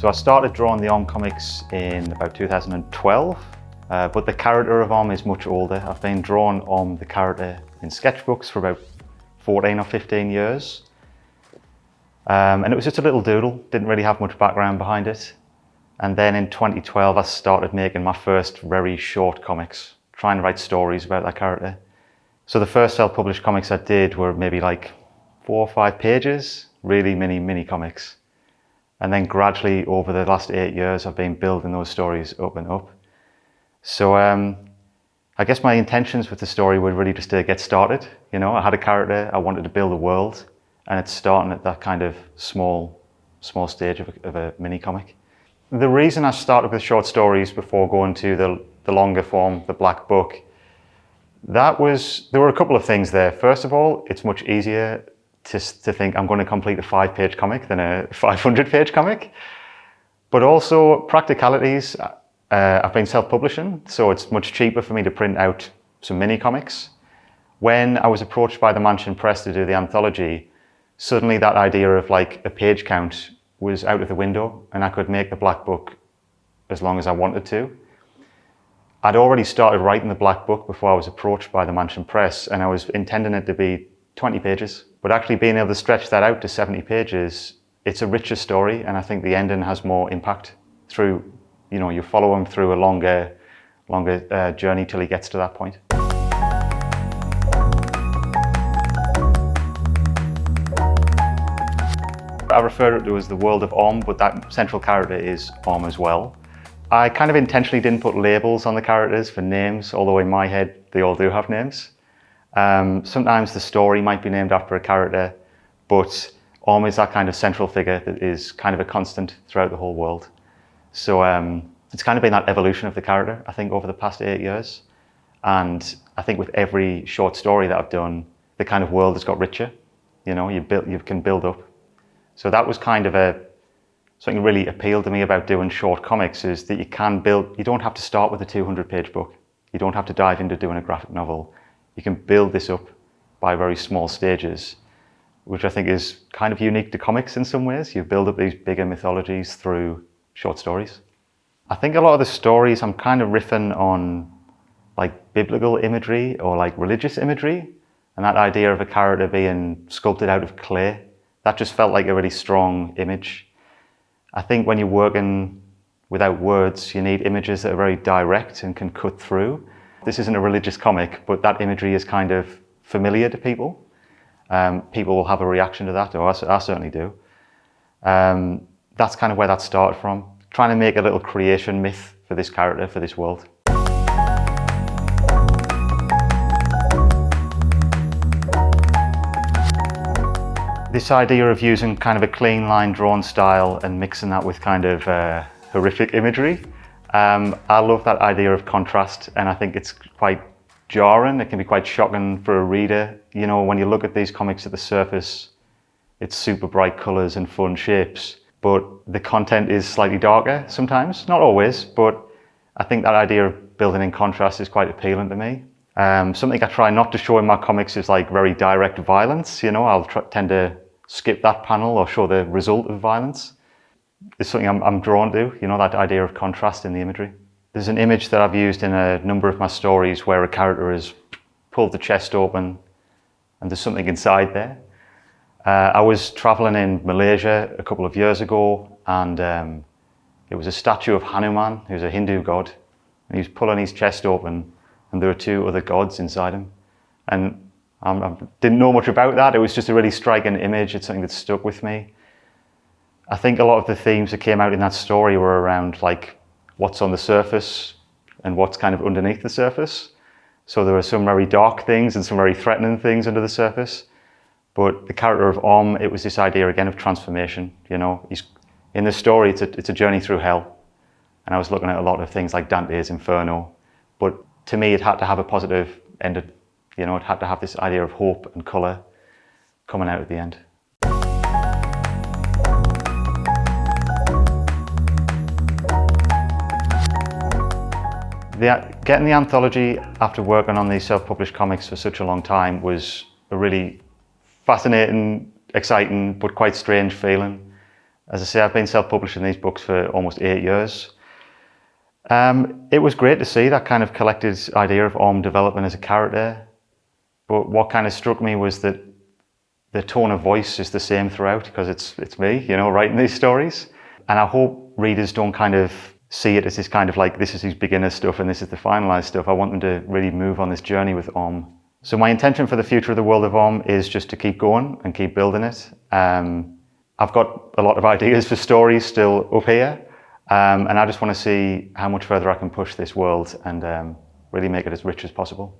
So I started drawing the Om comics in about 2012, but the character of Om is much older. I've been drawing Om, the character, in sketchbooks for about 14 or 15 years. And it was just a little doodle, didn't really have much background behind it. And then in 2012, I started making my first very short comics, trying to write stories about that character. So the first self-published comics I did were maybe like 4 or 5 pages, really mini comics. And then gradually over the last 8 years, I've been building those stories up and up. So I guess my intentions with the story were really just to get started. You know, I had a character, I wanted to build a world, and it's starting at that kind of small stage of a mini comic. The reason I started with short stories before going to the longer form, the black book, there were a couple of things there. First of all, it's much easier to think I'm going to complete a 5-page comic than a 500-page comic. But also practicalities, I've been self-publishing, so it's much cheaper for me to print out some mini comics. When I was approached by the Mansion Press to do the anthology, suddenly that idea of like a page count was out of the window, and I could make the black book as long as I wanted to. I'd already started writing the black book before I was approached by the Mansion Press, and I was intending it to be 20 pages. But actually being able to stretch that out to 70 pages, it's a richer story, and I think the ending has more impact through, you know, you follow him through a longer journey till he gets to that point. I refer to it as the world of Om, but that central character is Om as well. I kind of intentionally didn't put labels on the characters for names, although in my head they all do have names. Sometimes the story might be named after a character, but Om is that kind of central figure that is kind of a constant throughout the whole world. So it's kind of been that evolution of the character, I think, over the past 8 years. And I think with every short story that I've done, the kind of world has got richer. You know, you can build up. So that was kind of something really appealed to me about doing short comics, is that you can build, you don't have to start with a 200-page book. You don't have to dive into doing a graphic novel. You can build this up by very small stages, which I think is kind of unique to comics in some ways. You build up these bigger mythologies through short stories. I think a lot of the stories I'm kind of riffing on like biblical imagery or like religious imagery, and that idea of a character being sculpted out of clay, that just felt like a really strong image. I think when you're working without words, you need images that are very direct and can cut through. This isn't a religious comic, but that imagery is kind of familiar to people. People will have a reaction to that, or I certainly do. That's kind of where that started from, trying to make a little creation myth for this character, for this world. This idea of using kind of a clean line drawn style and mixing that with kind of horrific imagery. I love that idea of contrast, and I think it's quite jarring. It can be quite shocking for a reader. You know, when you look at these comics at the surface, it's super bright colours and fun shapes, but the content is slightly darker sometimes, not always, but I think that idea of building in contrast is quite appealing to me. Something I try not to show in my comics is like very direct violence. You know, I'll tend to skip that panel or show the result of violence. It's something I'm drawn to, you know, that idea of contrast in the imagery. There's an image that I've used in a number of my stories where a character has pulled the chest open and there's something inside there. I was traveling in Malaysia a couple of years ago, and it was a statue of Hanuman, who's a Hindu god, and he was pulling his chest open and there were 2 other gods inside him. And I didn't know much about that. It was just a really striking image. It's something that stuck with me. I think a lot of the themes that came out in that story were around like what's on the surface and what's kind of underneath the surface. So there were some very dark things and some very threatening things under the surface. But the character of Om, it was this idea again of transformation. You know, in the story, it's a journey through hell. And I was looking at a lot of things like Dante's Inferno. But to me, it had to have a positive ending. You know, it had to have this idea of hope and colour coming out at the end. Getting the anthology after working on these self-published comics for such a long time was a really fascinating, exciting, but quite strange feeling. As I say, I've been self-publishing these books for almost 8 years. It was great to see that kind of collected idea of Om developing as a character, but what kind of struck me was that the tone of voice is the same throughout, because it's me, you know, writing these stories. And I hope readers don't kind of see it as this kind of like, this is his beginner stuff and this is the finalized stuff. I want them to really move on this journey with Om. So my intention for the future of the world of Om is just to keep going and keep building it. I've got a lot of ideas for stories still up here, and I just want to see how much further I can push this world and really make it as rich as possible.